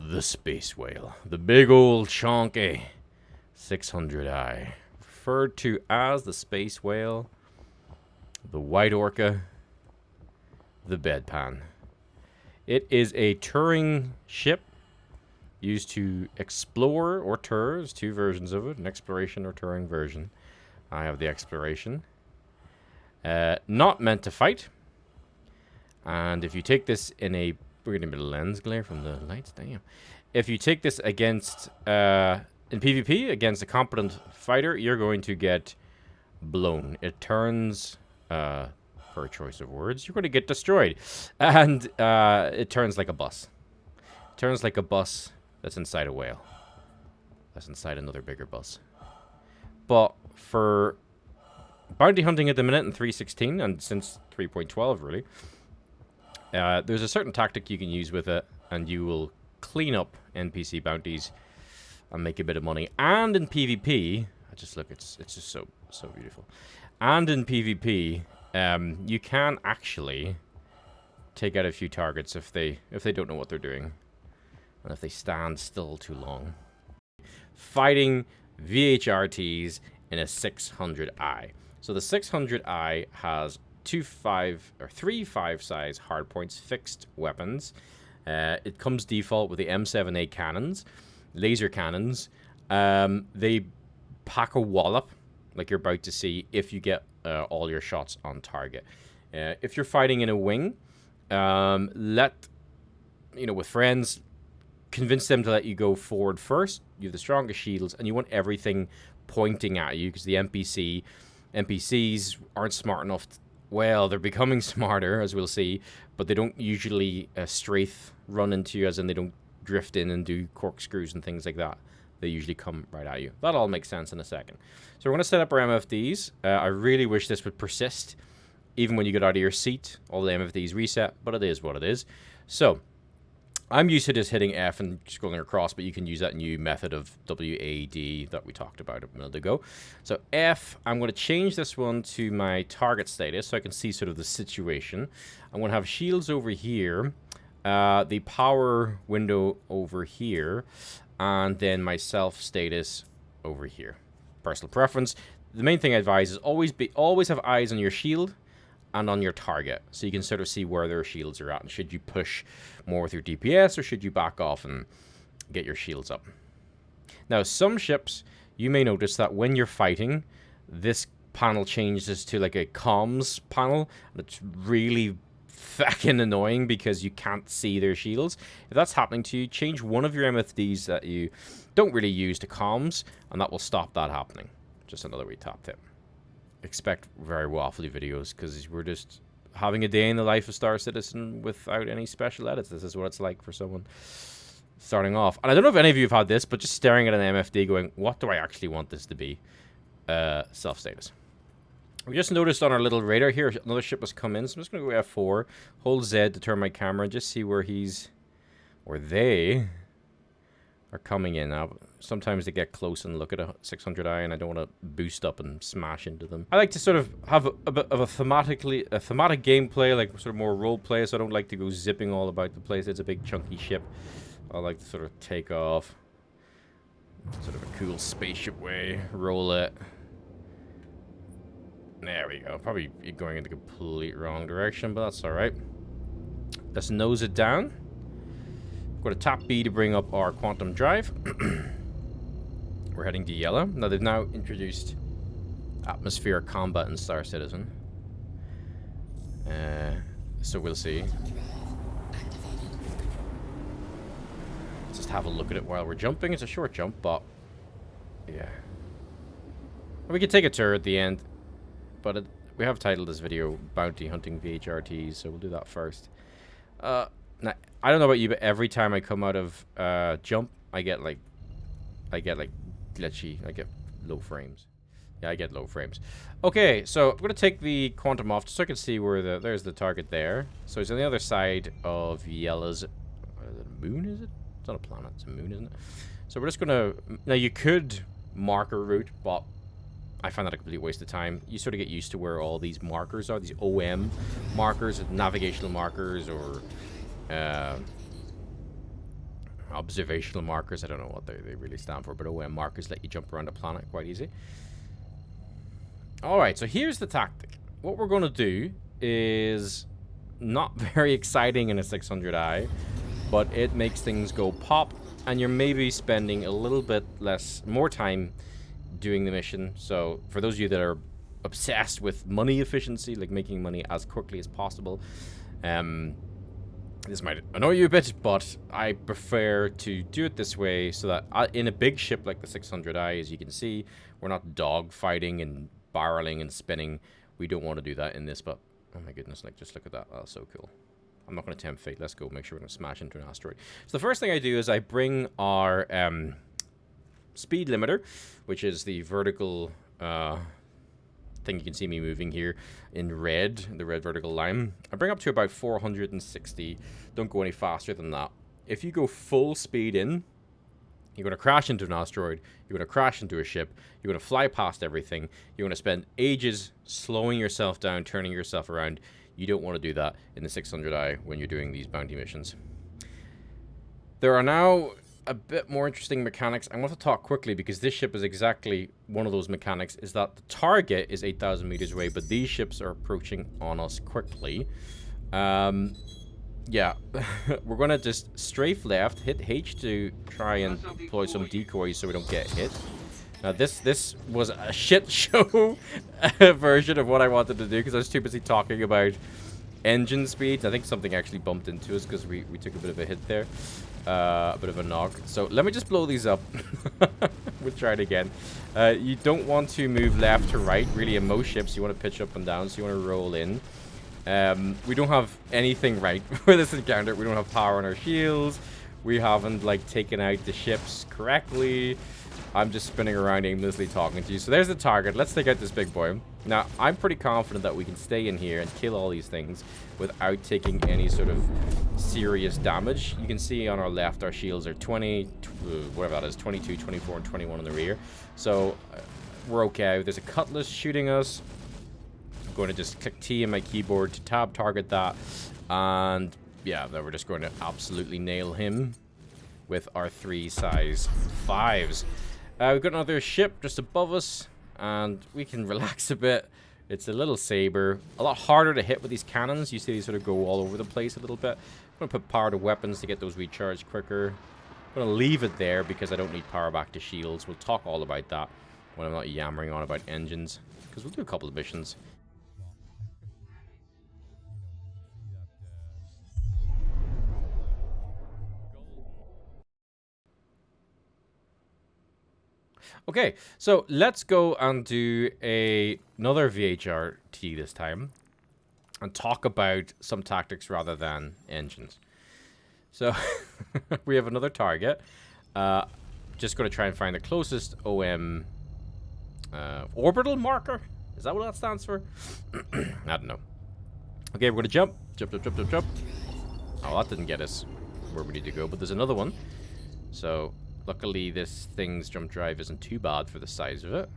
The space whale. The big old chonky 600i. Referred to as the space whale, the white orca, the bedpan. It is a touring ship used to explore or tour. There's two versions of it, an exploration or touring version. I have the exploration. Not meant to fight. And if you take this in a... We're getting a bit of lens glare from the lights, damn. If you take this against... in PvP, against a competent fighter, you're going to get blown. It turns... for choice of words, you're going to get destroyed. And it turns like a bus. It turns like a bus that's inside a whale. That's inside another bigger bus. But for bounty hunting at the minute in 3.16, and since 3.12 really, there's a certain tactic you can use with it, and you will clean up NPC bounties and make a bit of money. And in PvP, just look, it's just so beautiful. And in PvP, you can actually take out a few targets if they don't know what they're doing, and if they stand still too long. Fighting VHRTs in a 600i. So the 600i has three 5-size hardpoints, fixed weapons. It comes default with the M7A cannons, laser cannons. They pack a wallop, like you're about to see, if you get all your shots on target. If you're fighting in a wing, with friends, convince them to let you go forward first. You have the strongest shields, and you want everything pointing at you, because the NPCs aren't smart enough. Well, they're becoming smarter, as we'll see, but they don't usually strafe run into you, as in they don't drift in and do corkscrews and things like that. They usually come right at you. That all makes sense in a second. So we're going to set up our MFDs. I really wish this would persist, even when you get out of your seat. All the MFDs reset, but it is what it is. So I'm used to just hitting F and scrolling across, but you can use that new method of WAD that we talked about a minute ago. So F, I'm going to change this one to my target status so I can see sort of the situation. I'm going to have shields over here, the power window over here, and then my self status over here. Personal preference. The main thing I advise is always have eyes on your shield and on your target, so you can sort of see where their shields are at, and should you push more with your DPS, or should you back off and get your shields up. Now, some ships, you may notice that when you're fighting, this panel changes to like a comms panel, and it's really fucking annoying because you can't see their shields. If that's happening to you, change one of your MFDs that you don't really use to comms, and that will stop that happening. Just another wee top tip. Expect very waffly videos, because we're just having a day in the life of Star Citizen without any special edits. This is what it's like for someone starting off. And I don't know if any of you have had this, but just staring at an MFD going, what do I actually want this to be? Self-status. We just noticed on our little radar here, another ship has come in, so I'm just going to go F4, hold Z to turn my camera, and just see where they are coming in. Now, sometimes they get close and look at a 600i, and I don't want to boost up and smash into them. I like to sort of have a bit of a thematic gameplay, like sort of more role play, so I don't like to go zipping all about the place. It's a big chunky ship. I like to sort of take off, sort of a cool spaceship way, roll it. There we go. Probably going in the complete wrong direction, but that's alright. Let's nose it down. Go to tap B to bring up our quantum drive. We're heading to yellow. Now, they've now introduced atmospheric combat in Star Citizen. So we'll see. Let's just have a look at it while we're jumping. It's a short jump, but yeah. We could take a tour at the end. But we have titled this video Bounty Hunting VHRTs, so we'll do that first. Now, I don't know about you, but every time I come out of jump, I get like glitchy. I get low frames. Yeah, I get low frames. Okay, so I'm going to take the quantum off just so I can see where there's the target there. So it's on the other side of yellow's... the moon, is it? It's not a planet, it's a moon, isn't it? So we're just going to... Now, you could mark a route, but I find that a complete waste of time. You sort of get used to where all these markers are, these OM markers, navigational markers, or observational markers. I don't know what they really stand for, but OM markers let you jump around the planet quite easy. Alright, so here's the tactic. What we're going to do is not very exciting in a 600i, but it makes things go pop, and you're maybe spending a little bit more time doing the mission. So for those of you that are obsessed with money efficiency, like making money as quickly as possible, this might annoy you a bit, but I prefer to do it this way so that in a big ship like the 600i, as you can see, we're not dog fighting and barreling and spinning. We don't want to do that in this, but oh my goodness, like just look at that. That's so cool. I'm not going to tempt fate. Let's go. Make sure we're going to smash into an asteroid. So the first thing I do is I bring our speed limiter, which is the vertical thing you can see me moving here in red, the red vertical line. I bring up to about 460. Don't go any faster than that. If you go full speed in, you're going to crash into an asteroid, you're going to crash into a ship, you're going to fly past everything, you're going to spend ages slowing yourself down, turning yourself around. You don't want to do that in the 600i when you're doing these bounty missions. There are now a bit more interesting mechanics. I want to talk quickly because this ship is exactly one of those mechanics, is that the target is 8,000 meters away, but these ships are approaching on us quickly. Yeah, we're going to just strafe left, hit H to try and deploy some decoys so we don't get hit. Now this was a shit show version of what I wanted to do because I was too busy talking about engine speeds. I think something actually bumped into us because we took a bit of a hit there. A bit of a knock. So let me just blow these up. We'll try it again. You don't want to move left to right. Really, in most ships, you want to pitch up and down, so you want to roll in. We don't have anything right for this encounter. We don't have power on our shields. We haven't, like, taken out the ships correctly. I'm just spinning around aimlessly talking to you. So there's the target. Let's take out this big boy. Now, I'm pretty confident that we can stay in here and kill all these things without taking any sort of serious damage. You can see on our left, our shields are 20, whatever that is, 22, 24, and 21 in the rear. So we're okay. There's a cutlass shooting us. I'm going to just click T in my keyboard to tab target that. And yeah, then we're just going to absolutely nail him with our 3 size 5s. We've got another ship just above us, and we can relax a bit. It's a little saber. A lot harder to hit with these cannons. You see these sort of go all over the place a little bit. I'm going to put power to weapons to get those recharged quicker. I'm going to leave it there because I don't need power back to shields. We'll talk all about that when I'm not yammering on about engines, because we'll do a couple of missions. Okay, so let's go and do another VHRT this time and talk about some tactics rather than engines. So we have another target. Just going to try and find the closest OM orbital marker. Is that what that stands for? I don't know. Okay, we're going to jump. Jump, jump, jump, jump, jump. Oh, that didn't get us where we need to go, but there's another one. So luckily, this thing's jump drive isn't too bad for the size of it.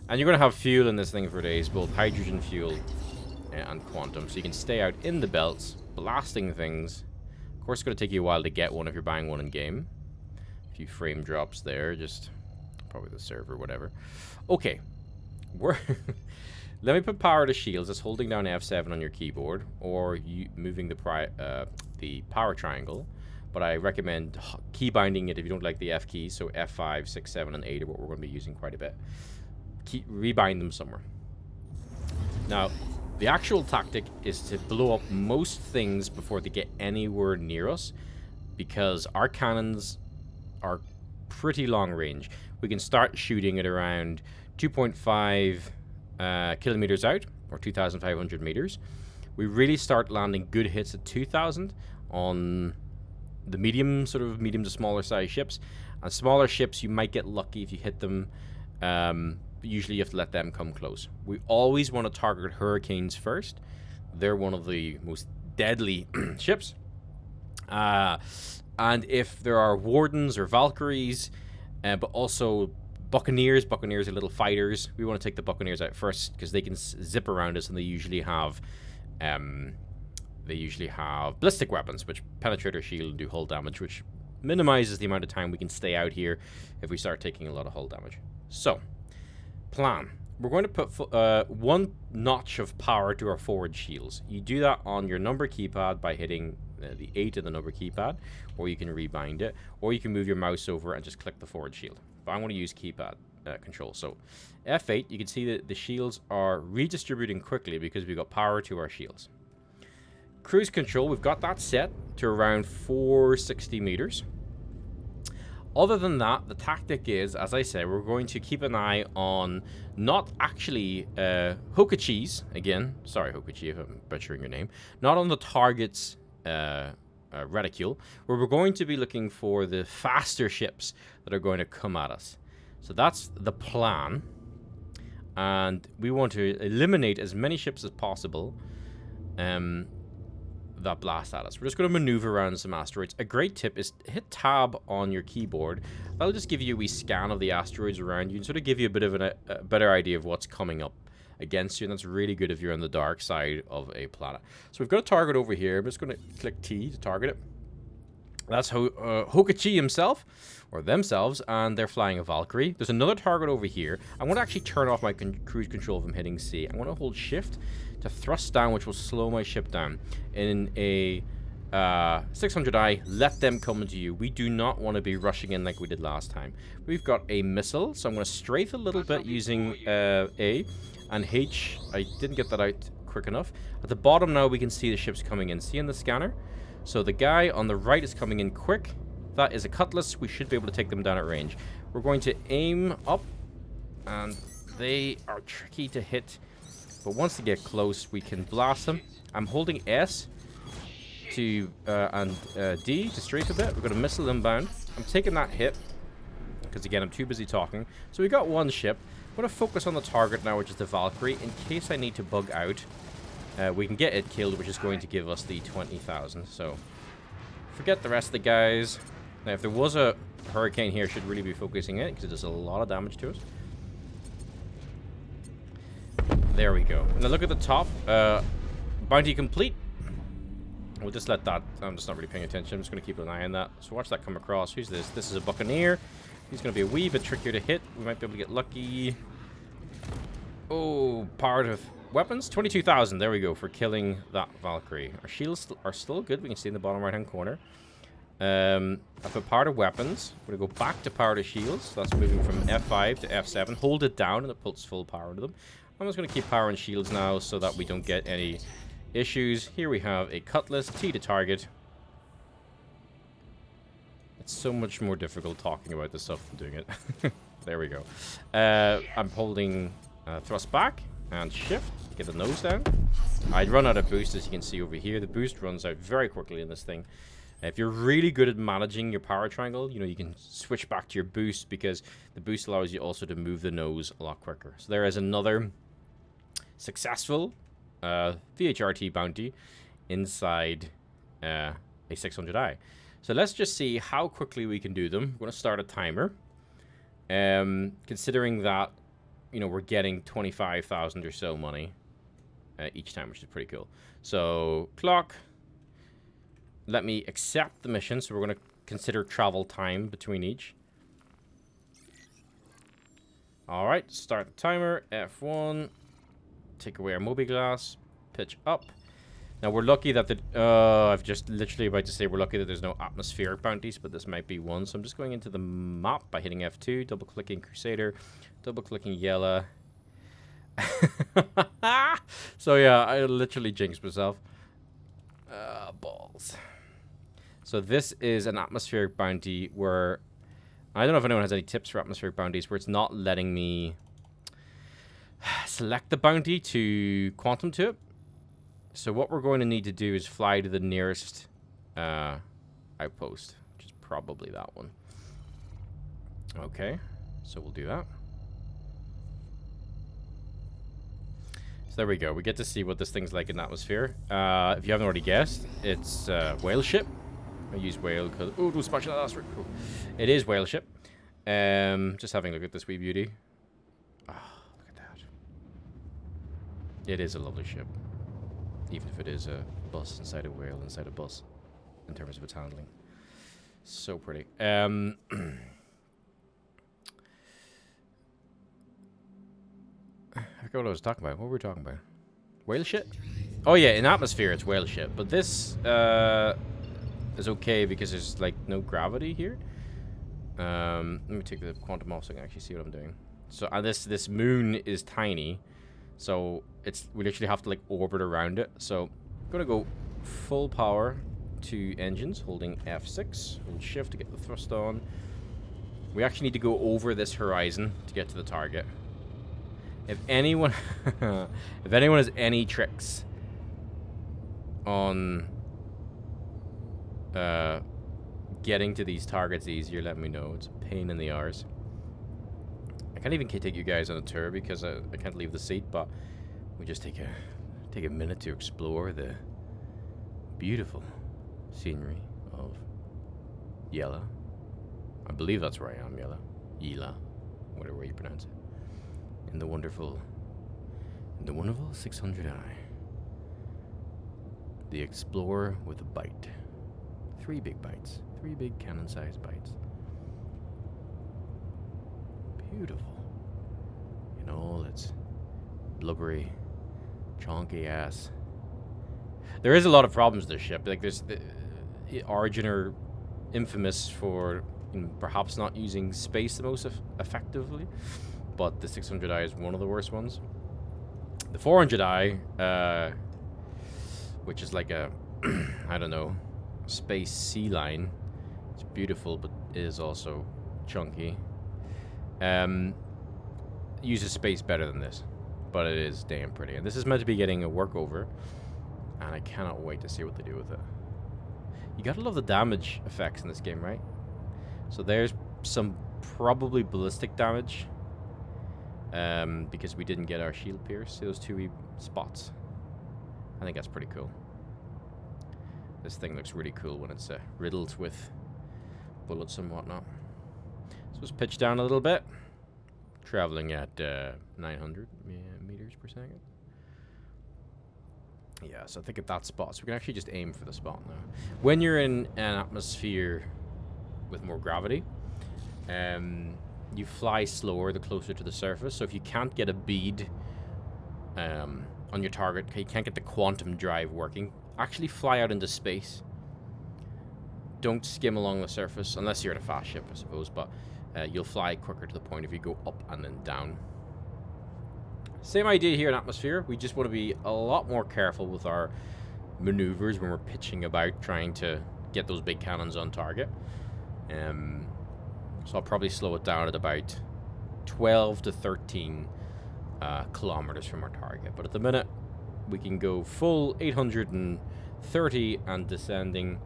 And you're going to have fuel in this thing for days, both hydrogen fuel and quantum. So you can stay out in the belts, blasting things. Of course, it's going to take you a while to get one if you're buying one in game. A few frame drops there, just probably the server, whatever. Okay. Let me put power to shields. That's holding down F7 on your keyboard, or you moving the power triangle. But I recommend key binding it if you don't like the F keys. So F5, 6, 7, and 8 are what we're going to be using quite a bit. Rebind them somewhere. Now, the actual tactic is to blow up most things before they get anywhere near us, because our cannons are pretty long range. We can start shooting at around 2.5 kilometers out, or 2,500 meters. We really start landing good hits at 2,000 on the medium to smaller size ships. And smaller ships, you might get lucky if you hit them. Usually you have to let them come close. We always want to target Hurricanes first. They're one of the most deadly ships. And if there are Wardens or Valkyries, but also Buccaneers. Buccaneers are little fighters. We want to take the Buccaneers out first because they can zip around us, and they usually have ballistic weapons, which penetrate our shield and do hull damage, which minimizes the amount of time we can stay out here if we start taking a lot of hull damage. So, plan. We're going to put one notch of power to our forward shields. You do that on your number keypad by hitting the 8 of the number keypad, or you can rebind it, or you can move your mouse over and just click the forward shield. But I'm going to use keypad control. So F8, you can see that the shields are redistributing quickly because we've got power to our shields. Cruise control, we've got that set to around 460 meters. Other than that, the tactic is, as I said, we're going to keep an eye on not actually Hokachi's, again, sorry Hokachi if I'm butchering your name, not on the target's reticule, where we're going to be looking for the faster ships that are going to come at us. So that's the plan, and we want to eliminate as many ships as possible that blast at us. We're just going to maneuver around some asteroids. A great tip is hit tab on your keyboard. That'll just give you a wee scan of the asteroids around you and sort of give you a bit of a better idea of what's coming up against you, and that's really good if you're on the dark side of a planet. So we've got a target over here. I'm just going to click T to target it. That's Hokachi himself, or themselves, and they're flying a Valkyrie. There's another target over here. I want to actually turn off my cruise control from hitting C. I'm going to hold shift to thrust down, which will slow my ship down. In a 600i, let them come to you. We do not want to be rushing in like we did last time. We've got a missile, so I'm going to strafe a little bit using A, and H. I didn't get that out quick enough. At the bottom now, we can see the ships coming in. See in the scanner? So the guy on the right is coming in quick. That is a cutlass. We should be able to take them down at range. We're going to aim up, and they are tricky to hit. But once they get close, we can blast them. I'm holding S to and D to strafe a bit. We're going to missile inbound. I'm taking that hit because, again, I'm too busy talking. So we got one ship. I'm going to focus on the target now, which is the Valkyrie. In case I need to bug out, we can get it killed, which is going to give us the 20,000. So forget the rest of the guys. Now, if there was a hurricane here, I should really be focusing it because it does a lot of damage to us. There we go. Now look at the top. Bounty complete. We'll just let that. I'm just not really paying attention. I'm just going to keep an eye on that. So watch that come across. Who's this? This is a Buccaneer. He's going to be a wee bit trickier to hit. We might be able to get lucky. Oh, part of weapons. 22,000. There we go for killing that Valkyrie. Our shields are still good. We can see in the bottom right hand corner. I've got power to weapons. We're going to go back to power to shields. So that's moving from F5 to F7. Hold it down and it puts full power into them. I'm just going to keep power and shields now so that we don't get any issues. Here we have a cutlass. T to target. It's so much more difficult talking about this stuff than doing it. There we go. I'm holding thrust back and shift to get the nose down. I'd run out of boost, as you can see over here. The boost runs out very quickly in this thing. If you're really good at managing your power triangle, you know, you can switch back to your boost because the boost allows you also to move the nose a lot quicker. So there is another successful VHRT bounty inside a 600i. So let's just see how quickly we can do them. We're going to start a timer. Considering that, you know, we're getting 25,000 or so money each time, which is pretty cool. So clock. Let me accept the mission. So we're going to consider travel time between each. All right, start the timer. F1. Take away our mobi-glass. Pitch up. Now we're lucky that the... I've just literally about to say we're lucky that there's no atmospheric bounties, but this might be one. So I'm just going into the map by hitting F2, double-clicking Crusader, double-clicking Yella. So yeah, I literally jinxed myself. Balls. So this is an atmospheric bounty where... I don't know if anyone has any tips for atmospheric bounties where it's not letting me select the bounty to quantum to it. So what we're going to need to do is fly to the nearest outpost, which is probably that one. Okay, so we'll do that. So there we go. We get to see what this thing's like in the atmosphere. If you haven't already guessed, it's whale ship. I use whale because... Oh, don't smash that asteroid. Cool. It is whale ship. Just having a look at this wee beauty. Oh, look at that. It is a lovely ship. Even if it is a bus inside a whale inside a bus in terms of its handling. So pretty. I forgot what I was talking about. What were we talking about? Whale shit? Oh yeah, in atmosphere it's whale shit. But this is okay because there's like no gravity here. Let me take the quantum off so I can actually see what I'm doing. So this moon is tiny, so we literally have to like orbit around it. So I'm gonna go full power to engines, holding F6, hold shift to get the thrust on. We actually need to go over this horizon to get to the target. If anyone if anyone has any tricks on getting to these targets easier, let me know. It's a pain in the arse. I can't even take you guys on a tour because I can't leave the seat, but we just take a minute to explore the beautiful scenery of Yella. I believe that's where I am, Yella, whatever way you pronounce it. In the wonderful 600i. The Explorer with a bite. 3 big bites. 3 big cannon-sized bites. Beautiful. In all its blubbery, chonky ass. There is a lot of problems with this ship. Like, there's Origin are infamous for perhaps not using space the most effectively, but the 600i is one of the worst ones. The 400i, which is like a, I don't know, space sea line. It's beautiful, but it is also chunky. Uses space better than this, but it is damn pretty. And this is meant to be getting a workover, and I cannot wait to see what they do with it. You gotta love the damage effects in this game, right? So there's some probably ballistic damage, because we didn't get our shield pierce. See those 2 wee spots? I think that's pretty cool. This thing looks really cool when it's riddled with bullets and whatnot. So let's pitch down a little bit. Traveling at 900 meters per second. Yeah, so I think at that spot. So we can actually just aim for the spot now. When you're in an atmosphere with more gravity, you fly slower the closer to the surface. So if you can't get a bead on your target, you can't get the quantum drive working, actually fly out into space. Don't skim along the surface, unless you're in a fast ship, I suppose, but you'll fly quicker to the point if you go up and then down. Same idea here in atmosphere. We just want to be a lot more careful with our maneuvers when we're pitching about trying to get those big cannons on target. So I'll probably slow it down at about 12 to 13 kilometers from our target. But at the minute, we can go full 830 and descending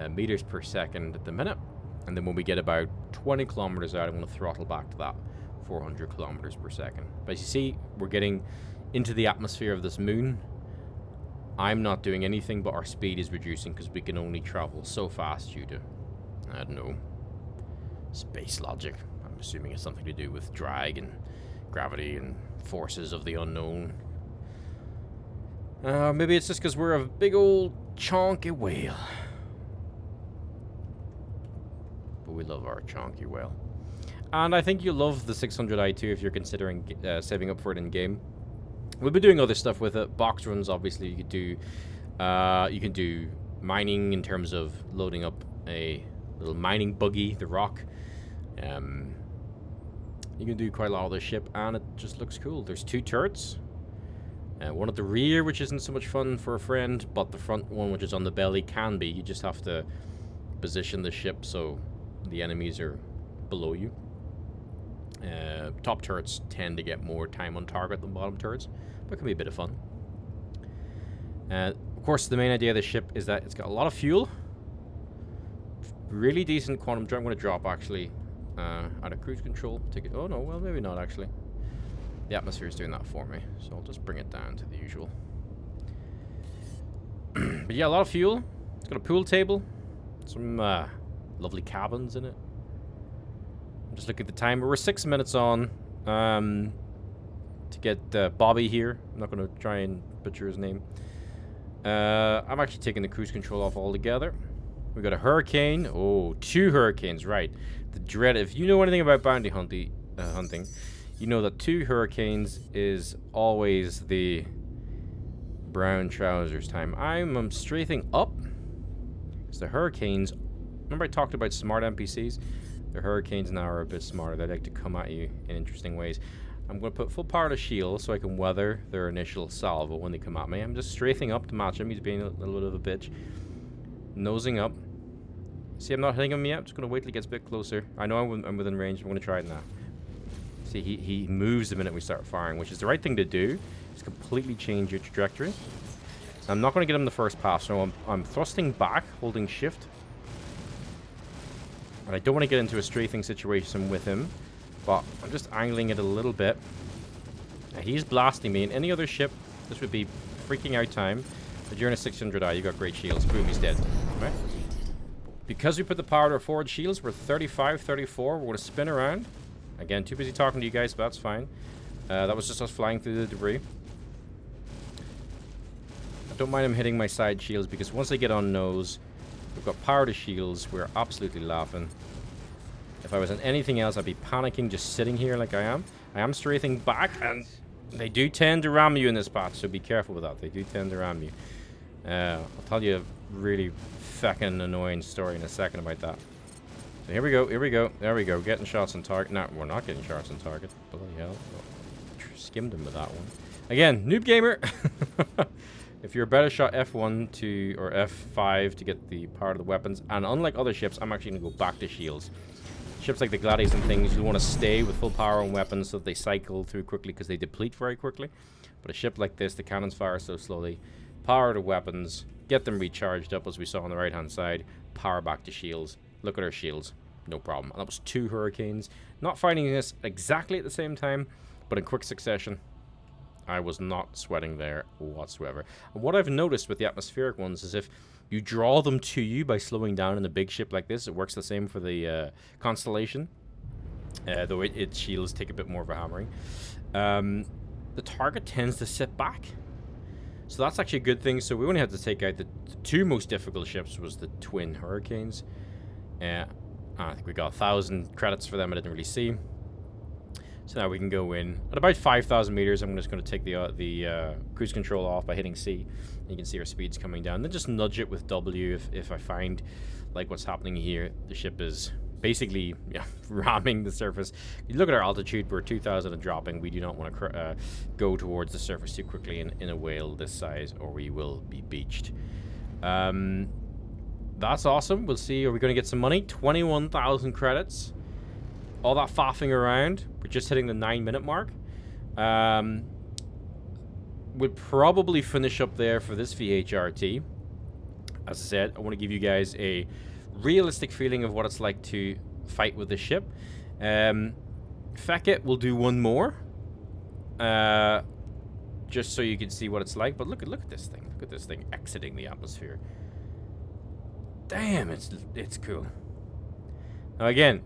meters per second at the minute. And then when we get about 20 kilometers out, I'm going to throttle back to that 400 kilometers per second. But as you see, we're getting into the atmosphere of this moon. I'm not doing anything, but our speed is reducing because we can only travel so fast due to, I don't know, space logic. I'm assuming it's something to do with drag and gravity and forces of the unknown. Maybe it's just because we're a big old chonky whale. But we love our chonky whale. And I think you'll love the 600i too if you're considering saving up for it in game. We'll be doing other stuff with it. Box runs, obviously, you can do mining in terms of loading up a little mining buggy, the rock. You can do quite a lot of this ship, and it just looks cool. There's 2 turrets. One at the rear, which isn't so much fun for a friend, but the front one, which is on the belly, can be. You just have to position the ship so the enemies are below you. Top turrets tend to get more time on target than bottom turrets, but it can be a bit of fun. Of course, the main idea of the ship is that it's got a lot of fuel. Really decent quantum drive. I'm going to drop, actually, out of cruise control. Take it. Oh, no, well, maybe not, actually. The atmosphere is doing that for me, so I'll just bring it down to the usual. But yeah, a lot of fuel. It's got a pool table. Some lovely cabins in it. Just look at the timer. We're 6 minutes on to get Bobby here. I'm not going to try and butcher his name. I'm actually taking the cruise control off altogether. We got a hurricane. Oh, 2 hurricanes, right. The dread. If you know anything about bounty hunting, you know that 2 hurricanes is always the brown trousers time. I'm strafing up. Because the hurricanes... Remember I talked about smart NPCs? The hurricanes now are a bit smarter. They like to come at you in interesting ways. I'm going to put full power to shield so I can weather their initial salvo when they come at me. I'm just strafing up to match him. He's being a little bit of a bitch. Nosing up. See, I'm not hitting him yet. I'm just going to wait till he gets a bit closer. I know I'm within range. I'm going to try it now. See, he moves the minute we start firing, which is the right thing to do. It's completely change your trajectory. I'm not going to get him the first pass, so I'm thrusting back, holding shift. And I don't want to get into a strafing situation with him, but I'm just angling it a little bit. Now, he's blasting me. In any other ship, this would be freaking out time. But you're in a 600i, you got great shields. Boom, he's dead. Right? Because we put the power to our forward shields, we're 35, 34. We're going to spin around. Again, too busy talking to you guys, but that's fine. That was just us flying through the debris. I don't mind him hitting my side shields because once they get on nose, we've got power to shields. We're absolutely laughing. If I was in anything else, I'd be panicking just sitting here like I am. I am strafing back, and they do tend to ram you in this patch, so be careful with that. They do tend to ram you. I'll tell you a really feckin' annoying story in a second about that. So here we go, here we go, there we go. Getting shots on target. No, we're not getting shots on target. Bloody hell. Skimmed him with that one. Again, noob gamer. If you're a better shot F1 to or F5 to get the power of the weapons, and unlike other ships, I'm actually going to go back to shields. Ships like the Gladius and things, you want to stay with full power on weapons so that they cycle through quickly because they deplete very quickly. But a ship like this, the cannons fire so slowly. Power to weapons, get them recharged up as we saw on the right hand side. Power back to shields. Look at our shields, no problem. And that was 2 hurricanes. Not fighting this exactly at the same time, but in quick succession. I was not sweating there whatsoever. And what I've noticed with the atmospheric ones is if you draw them to you by slowing down in a big ship like this, it works the same for the Constellation. Though its shields take a bit more of a hammering. The target tends to sit back. So that's actually a good thing. So we only had to take out the 2 most difficult ships was the twin hurricanes. I think we got 1,000 credits for them. I didn't really see. So now we can go in at about 5,000 meters. I'm just going to take the cruise control off by hitting C. You can see our speeds coming down. Then just nudge it with W if I find like what's happening here. The ship is basically ramming the surface. You look at our altitude. We're 2,000 and dropping. We do not want to go towards the surface too quickly in a whale this size, or we will be beached. That's awesome. We'll see. Are we going to get some money? 21,000 credits. All that faffing around. We're just hitting the 9-minute mark. We'll probably finish up there for this VHRT. As I said, I want to give you guys a realistic feeling of what it's like to fight with the ship. Feck it, we'll do one more. Just so you can see what it's like. But look at this thing. Look at this thing exiting the atmosphere. Damn, it's cool. Now again,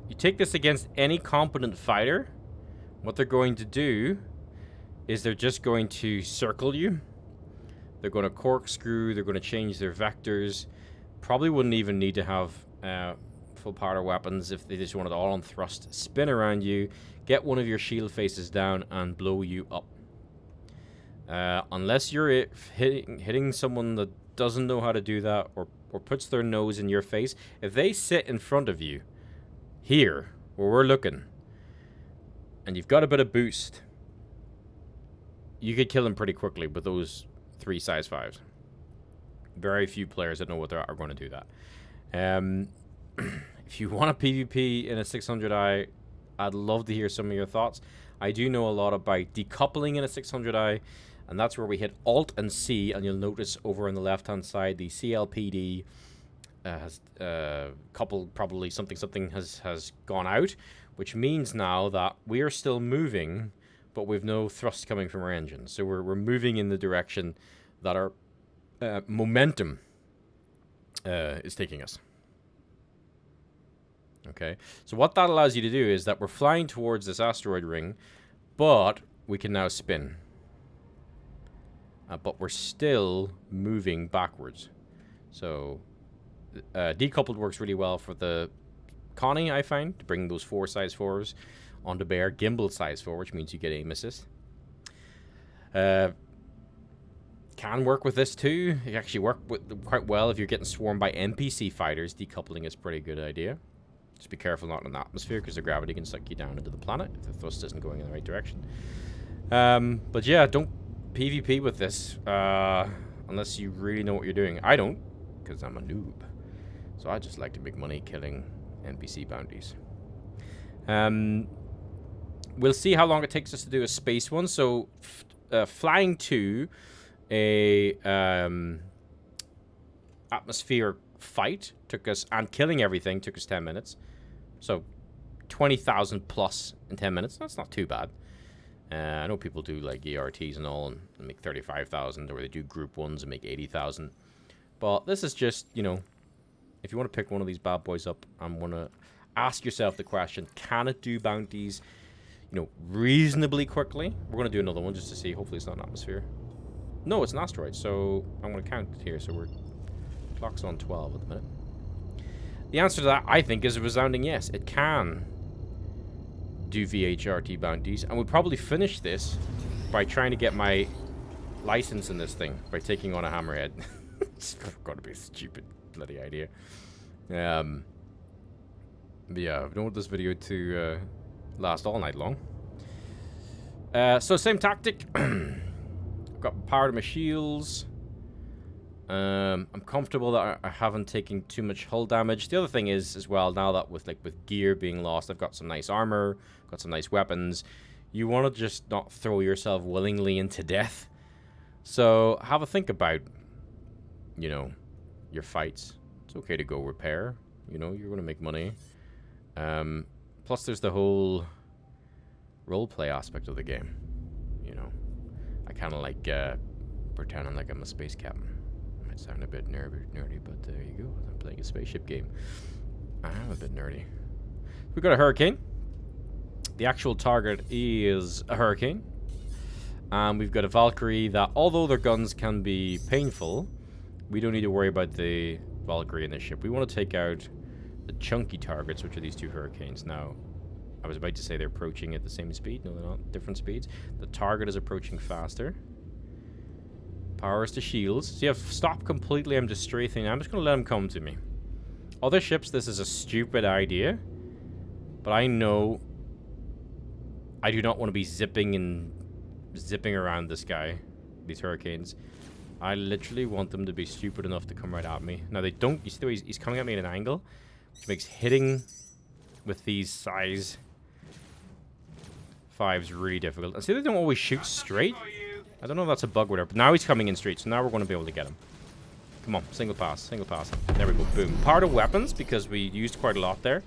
you take this against any competent fighter, what they're going to do is they're just going to circle you. They're going to corkscrew, they're going to change their vectors. Probably wouldn't even need to have full power weapons if they just wanted all on thrust. Spin around you, get one of your shield faces down and blow you up. Unless you're hitting someone that doesn't know how to do that or puts their nose in your face, if they sit in front of you, here, where we're looking, and you've got a bit of boost, you could kill them pretty quickly with those 3 size 5s. Very few players that know what they are going to do that. If you want a PvP in a 600i, I'd love to hear some of your thoughts. I do know a lot about decoupling in a 600i, and that's where we hit Alt and C, and you'll notice over on the left-hand side, the CLPD has coupled, probably something has gone out, which means now that we are still moving, but with no thrust coming from our engine. So we're moving in the direction that our momentum is taking us. Okay, so what that allows you to do is that we're flying towards this asteroid ring, but we can now spin. But we're still moving backwards. So Decoupled works really well for the Connie, I find, to bring those 4 size 4s onto bear. Gimbal size 4, which means you get aim assist. Can work with this too. It actually work quite well if you're getting swarmed by NPC fighters. Decoupling is a pretty good idea. Just be careful not in an atmosphere, because the gravity can suck you down into the planet if the thrust isn't going in the right direction. But yeah, don't PvP with this unless you really know what you're doing. I don't, because I'm a noob. So I just like to make money killing NPC bounties. We'll see how long it takes us to do a space one. So flying to a atmosphere fight took us, and killing everything took us 10 minutes. So 20,000 plus in 10 minutes. That's not too bad. I know people do like ERTs and all and make 35,000, or they do group ones and make 80,000. But this is just, you know, if you want to pick one of these bad boys up and want to ask yourself the question, can it do bounties, you know, reasonably quickly? We're going to do another one just to see. Hopefully it's not an atmosphere. No, it's an asteroid, so I'm going to count it here. So we're clock's on 12 at the minute. The answer to that, I think, is a resounding yes. It can do VHRT bounties, and we'll probably finish this by trying to get my license in this thing by taking on a hammerhead. It's got to be a stupid bloody idea. But yeah, I don't want this video to last all night long. So same tactic. I've got power to my shields. I'm comfortable that I haven't taken too much hull damage. The other thing is, as well, now that with gear being lost, I've got some nice armor, got some nice weapons. You want to just not throw yourself willingly into death. So have a think about, you know, your fights. It's okay to go repair. You know, you're going to make money. Plus, there's the whole roleplay aspect of the game. You know, I kind of like pretending like I'm a space captain. Might sound a bit nerdy, but there you go. I'm playing a spaceship game. I am a bit nerdy. We've got a hurricane. The actual target is a hurricane. And we've got a Valkyrie that, although their guns can be painful, we don't need to worry about the Valkyrie in this ship. We want to take out the chunky targets, which are these 2 hurricanes. Now, I was about to say they're approaching at the same speed. No, they're not. Different speeds. The target is approaching faster. Powers to shields. See, I've stopped completely. I'm just strafing. I'm just going to let them come to me. Other ships, this is a stupid idea. But I know I do not want to be zipping around this guy. These hurricanes. I literally want them to be stupid enough to come right at me. Now, they don't. You see the way he's coming at me at an angle, which makes hitting with these size 5s really difficult. And see, they don't always shoot straight. I don't know if that's a bug or whatever, but now he's coming in straight, so now we're going to be able to get him. Come on, single pass. There we go, boom. Part of weapons, because we used quite a lot there.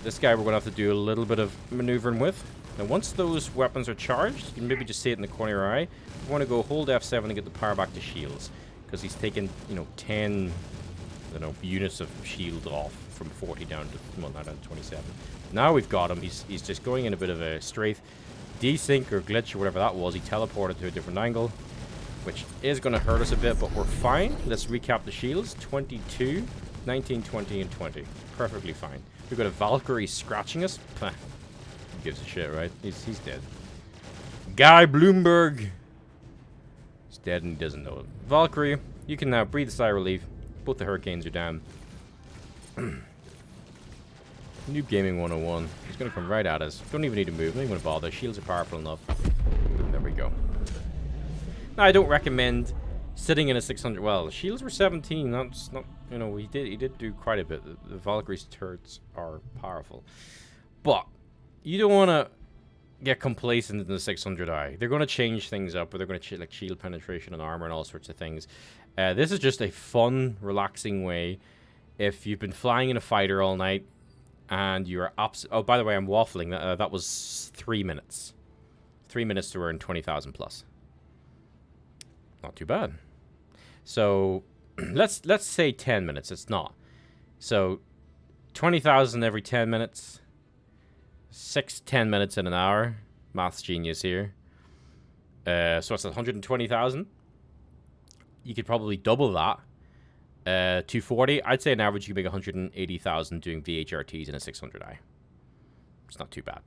This guy we're going to have to do a little bit of maneuvering with. Now, once those weapons are charged, you can maybe just see it in the corner of your eye. You want to go hold F7 and get the power back to shields, because he's taken, you know, 10, I don't know, units of shield off from 40 down to, well, not down to 27. Now we've got him. He's just going in a bit of a strafe. Desync or glitch or whatever that was, he teleported to a different angle, which is going to hurt us a bit, but we're fine. Let's recap the shields. 22, 19, 20, and 20. Perfectly fine. We've got a Valkyrie scratching us. Who gives a shit, right? He's dead. Guy Bloomberg. He's dead and he doesn't know it. Valkyrie, you can now breathe a sigh of relief. Both the hurricanes are down. Noob Gaming 101. He's going to come right at us. Don't even need to move. Don't even want to bother. Shields are powerful enough. Boom, there we go. Now, I don't recommend sitting in a 600. Well, the shields were 17. That's not, you know, he did do quite a bit. The Valkyrie's turrets are powerful. But you don't want to get complacent in the 600i. They're going to change things up, or they're going to like shield penetration and armor and all sorts of things. This is just a fun, relaxing way. If you've been flying in a fighter all night, and you're oh, by the way, I'm waffling. That was 3 minutes. 3 minutes to earn 20,000 plus. Not too bad. So let's say 10 minutes. It's not. So 20,000 every 10 minutes. 10 minutes in an hour. Maths genius here. So it's 120,000. You could probably double that 240. I'd say on average you can make 180,000 doing VHRTs in a 600i. It's not too bad.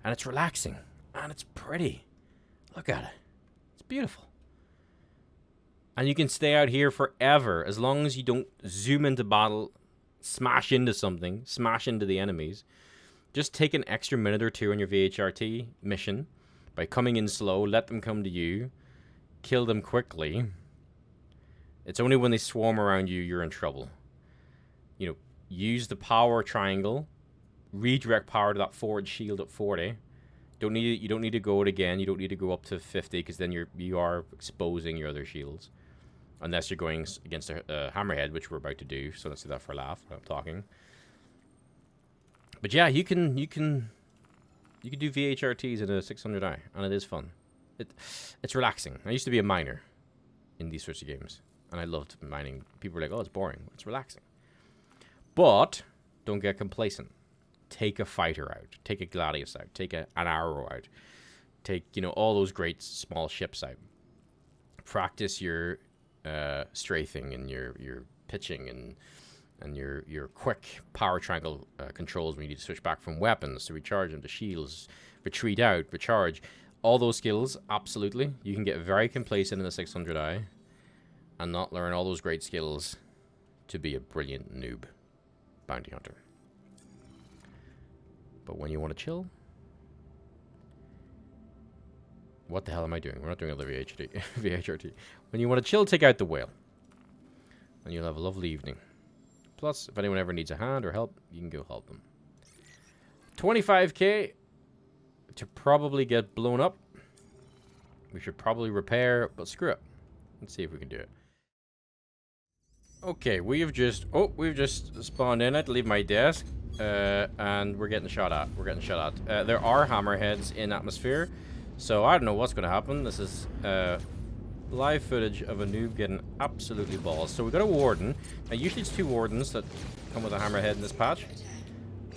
And it's relaxing. And it's pretty. Look at it. It's beautiful. And you can stay out here forever as long as you don't zoom into battle, smash into something, smash into the enemies. Just take an extra minute or two on your VHRT mission by coming in slow, let them come to you, kill them quickly. It's only when they swarm around you you're in trouble. You know, use the power triangle, redirect power to that forward shield at 40. You don't need to go it again. You don't need to go up to 50 because then you are exposing your other shields. Unless you're going against a hammerhead, which we're about to do. So let's do that for a laugh. I'm talking. But yeah, you can do VHRTs in a 600i, and it is fun. It's relaxing. I used to be a miner in these sorts of games, and I loved mining. People were like, "Oh, it's boring." It's relaxing. But don't get complacent. Take a fighter out. Take a gladius out. Take an arrow out. Take all those great small ships out. Practice your strafing and your pitching and your quick power triangle controls when you need to switch back from weapons to recharge them to shields, retreat out, recharge. All those skills, absolutely. You can get very complacent in the 600i and not learn all those great skills to be a brilliant noob bounty hunter. But when you want to chill, what the hell am I doing? We're not doing another VHRT. When you want to chill, take out the whale. And you'll have a lovely evening. Plus, if anyone ever needs a hand or help, you can go help them. 25k to probably get blown up. We should probably repair, but screw it. Let's see if we can do it. Okay, we've just spawned in. I had to leave my desk. And we're getting shot at. There are hammerheads in atmosphere. So I don't know what's going to happen. This is live footage of a noob getting absolutely balls. So we got a warden. Now usually it's 2 wardens that come with a hammerhead in this patch.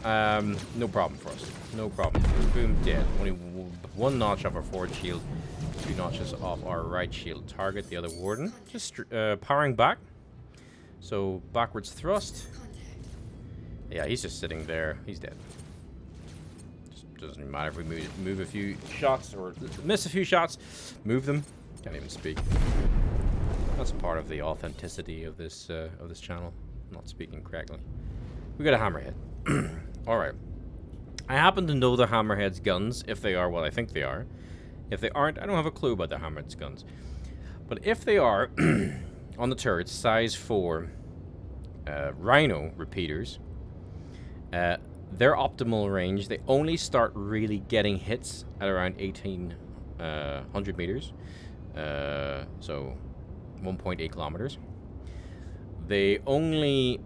No problem for us. No problem. Boom, dead. Only 1 notch off our forward shield. 2 notches off our right shield. Target the other warden. Just powering back. So backwards thrust. Yeah, he's just sitting there. He's dead. Doesn't matter if we move a few shots or miss a few shots. Move them. Can't even speak. That's part of the authenticity of this channel. I'm not speaking correctly. We got a hammerhead. All right. I happen to know the hammerhead's guns, if they are what I think they are. If they aren't, I don't have a clue about the hammerhead's guns. But if they are on the turrets, size 4 Rhino repeaters. Their optimal range, they only start really getting hits at around 1,800 meters. So 1.8 kilometers. They only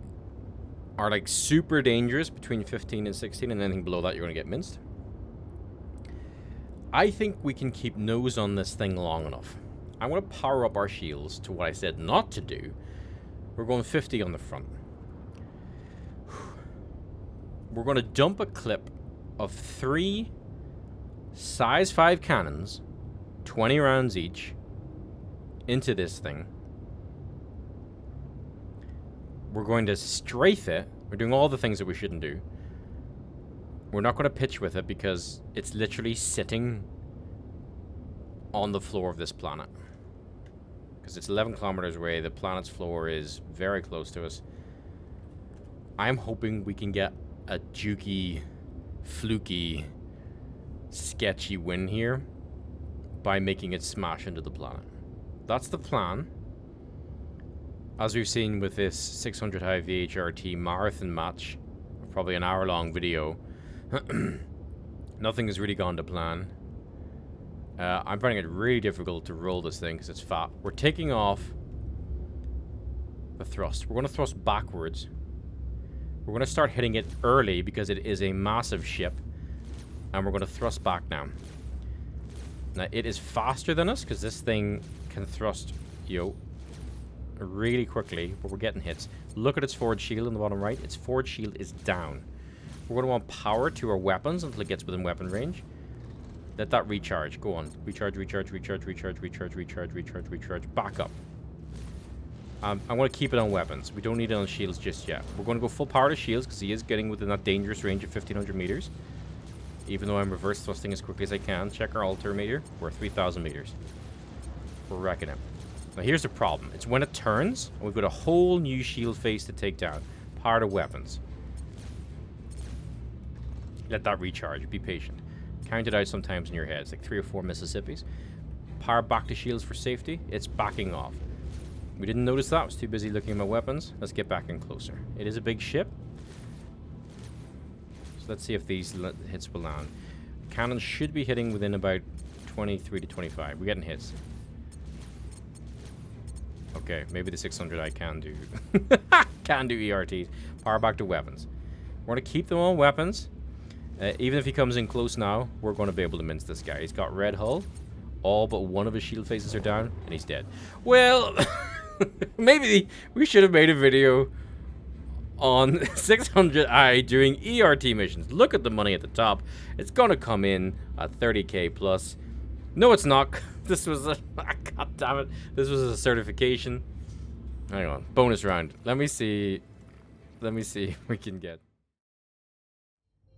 are like super dangerous between 15 and 16, and anything below that you're going to get minced. I think we can keep nose on this thing long enough. I want to power up our shields to what I said not to do. We're going 50 on the front. We're going to dump a clip of 3 size 5 cannons, 20 rounds each, into this thing. We're going to strafe it. We're doing all the things that we shouldn't do. We're not going to pitch with it because it's literally sitting on the floor of this planet. Because it's 11 kilometers away. The planet's floor is very close to us. I'm hoping we can get a jukey, fluky, sketchy win here by making it smash into the planet. That's the plan. As we've seen with this 600 high VHRT marathon match, probably an hour-long video, nothing has really gone to plan. I'm finding it really difficult to roll this thing because it's fat. We're taking off the thrust. We're going to thrust backwards. We're going to start hitting it early because it is a massive ship. And we're going to thrust back now. Now, it is faster than us because this thing can thrust, really quickly, but we're getting hits. Look at its forward shield in the bottom right. Its forward shield is down. We're going to want power to our weapons until it gets within weapon range. Let that recharge. Go on. Recharge, recharge, recharge, recharge, recharge, recharge, recharge, recharge. Back up. I want to keep it on weapons. We don't need it on shields just yet. We're going to go full power to shields because he is getting within that dangerous range of 1,500 meters. Even though I'm reverse thrusting as quickly as I can. Check our altimeter. We're 3,000 meters. We're wrecking it. Now here's the problem. It's when it turns, and we've got a whole new shield face to take down. Power to weapons. Let that recharge. Be patient. Count it out sometimes in your head. It's like 3 or 4 Mississippis. Power back to shields for safety. It's backing off. We didn't notice that. I was too busy looking at my weapons. Let's get back in closer. It is a big ship. So let's see if these hits will land. Cannons should be hitting within about 23 to 25. We're getting hits. Okay, maybe the 600i can do. Can do ERTs. Power back to weapons. We're going to keep them on weapons. Even if he comes in close now, we're going to be able to mince this guy. He's got red hull. All but one of his shield faces are down, and he's dead. Well... Maybe we should have made a video on 600i doing ERT missions. Look at the money at the top. It's gonna come in at 30k plus. No, it's not. This was a god damn it. This was a certification. Hang on. Bonus round. Let me see if we can get.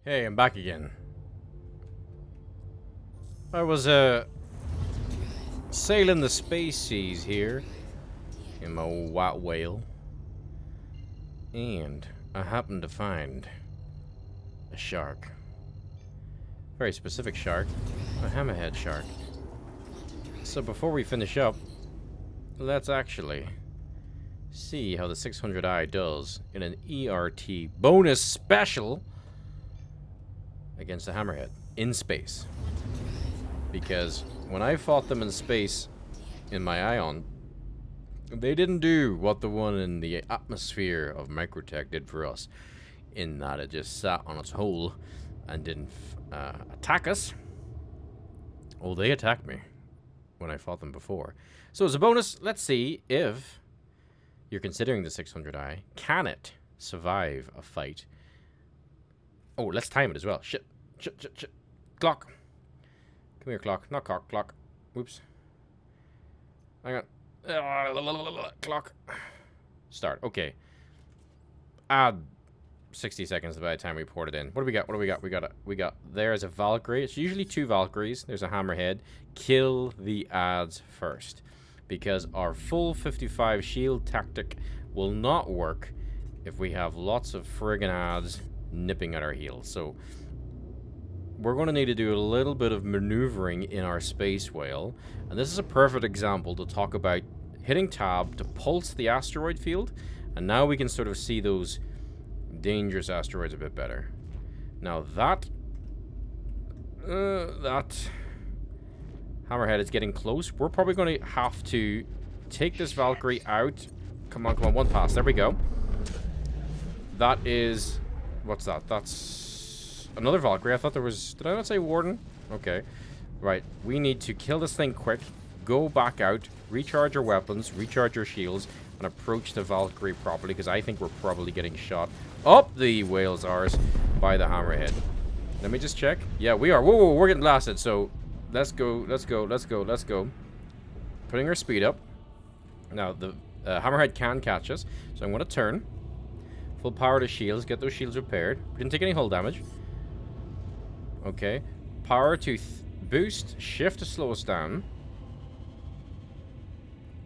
Hey, I'm back again. I was sailing the space seas here in my white whale, and I happened to find a shark. Very specific shark, a hammerhead shark. So before we finish up, let's actually see how the 600i does in an ERT bonus special against the hammerhead in space. Because when I fought them in space in my ion, they didn't do what the one in the atmosphere of Microtech did for us, in that it just sat on its hole and didn't attack us. Oh, they attacked me when I fought them before. So as a bonus, let's see if you're considering the 600i. Can it survive a fight? Oh, let's time it as well. Shit. Clock. Come here, clock. Not cock, clock. Oops. Hang on. Clock. Start. Okay. Add 60 seconds by the time we poured it in. What do we got? What do we got? We got there's a Valkyrie. It's usually 2 Valkyries. There's a hammerhead. Kill the ads first, because our full 55 shield tactic will not work if we have lots of friggin' ads nipping at our heels. So we're going to need to do a little bit of maneuvering in our space whale, and this is a perfect example to talk about hitting tab to pulse the asteroid field, and now we can sort of see those dangerous asteroids a bit better. Now that hammerhead is getting close. We're probably going to have to take this Valkyrie out. Come on, one pass. There we go. That is... what's that? That's another Valkyrie. I thought there was... did I not say Warden? Okay. Right. We need to kill this thing quick. Go back out. Recharge our weapons. Recharge our shields. And approach the Valkyrie properly, because I think we're probably getting shot up the whale's arse by the hammerhead. Let me just check. Yeah, we are. Whoa, we're getting blasted. So let's go. Putting our speed up. Now, the hammerhead can catch us. So I'm going to turn. Full power to shields. Get those shields repaired. We didn't take any hull damage. Okay. Power to boost. Shift to slow us down.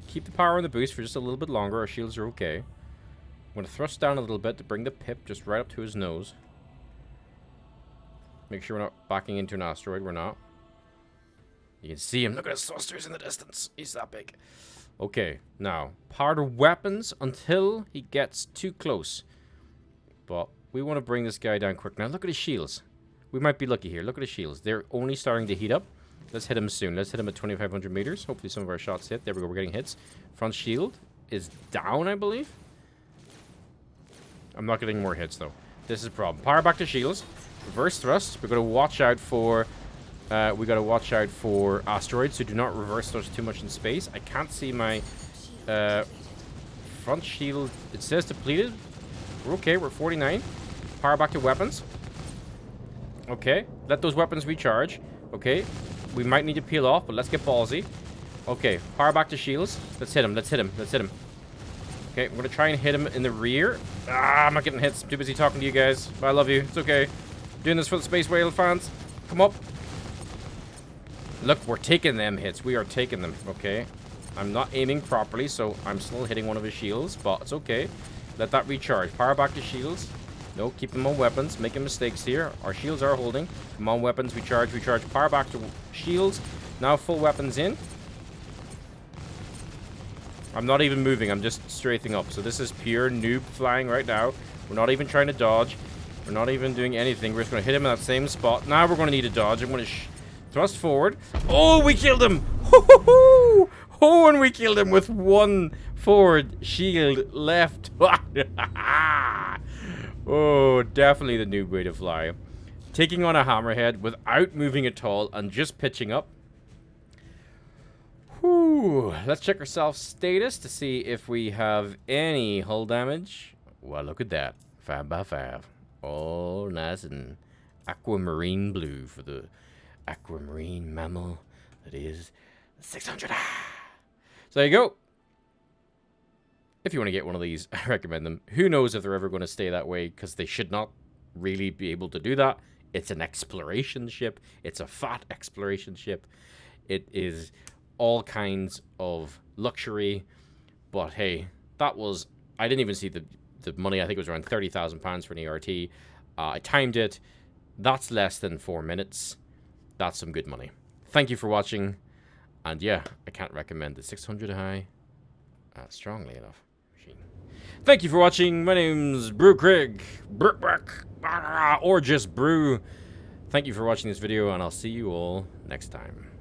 Keep the power on the boost for just a little bit longer. Our shields are okay. I'm going to thrust down a little bit to bring the pip just right up to his nose. Make sure we're not backing into an asteroid. We're not. You can see him. Look at his thrusters in the distance. He's that big. Okay, now, power to weapons until he gets too close. But we want to bring this guy down quick. Now, look at his shields. We might be lucky here. Look at his shields. They're only starting to heat up. Let's hit him soon. Let's hit him at 2,500 meters. Hopefully some of our shots hit. There we go. We're getting hits. Front shield is down, I believe. I'm not getting more hits, though. This is a problem. Power back to shields. Reverse thrust. We're going to watch out for... we got to watch out for asteroids, so do not reverse thrust too much in space. I can't see my front shield. It says depleted. We're okay. We're 49. Power back to weapons. Okay. Let those weapons recharge. Okay. We might need to peel off, but let's get ballsy. Okay. Power back to shields. Let's hit him. Let's hit him. Let's hit him. Okay, I'm gonna try and hit him in the rear. Ah, I'm not getting hits. I'm too busy talking to you guys. But I love you. It's okay. Doing this for the Space Whale fans. Come up. Look, we're taking them hits. We are taking them. Okay. I'm not aiming properly, so I'm still hitting one of his shields, but it's okay. Let that recharge. Power back to shields. No, keep them on weapons. Making mistakes here. Our shields are holding. Come on, weapons. Recharge, recharge. Power back to shields. Now full weapons in. I'm not even moving. I'm just strafing up. So this is pure noob flying right now. We're not even trying to dodge. We're not even doing anything. We're just going to hit him in that same spot. Now we're going to need a dodge. I'm going to thrust forward. Oh, we killed him. Ho-ho-ho! Oh, and we killed him with one forward shield left. Oh, definitely the noob way to fly. Taking on a hammerhead without moving at all and just pitching up. Whew. Let's check our self-status to see if we have any hull damage. Well, look at that. 5x5. All nice and aquamarine blue for the aquamarine mammal that is 600. So there you go. If you want to get one of these, I recommend them. Who knows if they're ever going to stay that way, because they should not really be able to do that. It's an exploration ship. It's a fat exploration ship. It is all kinds of luxury. But hey, that was... I didn't even see the money. I think it was around £30,000 for an ERT. I timed it. That's less than 4 minutes. That's some good money. Thank you for watching. And yeah, I can't recommend the 600 high strongly enough. Thank you for watching. My name's Brew Craig. Or just Brew. Thank you for watching this video, and I'll see you all next time.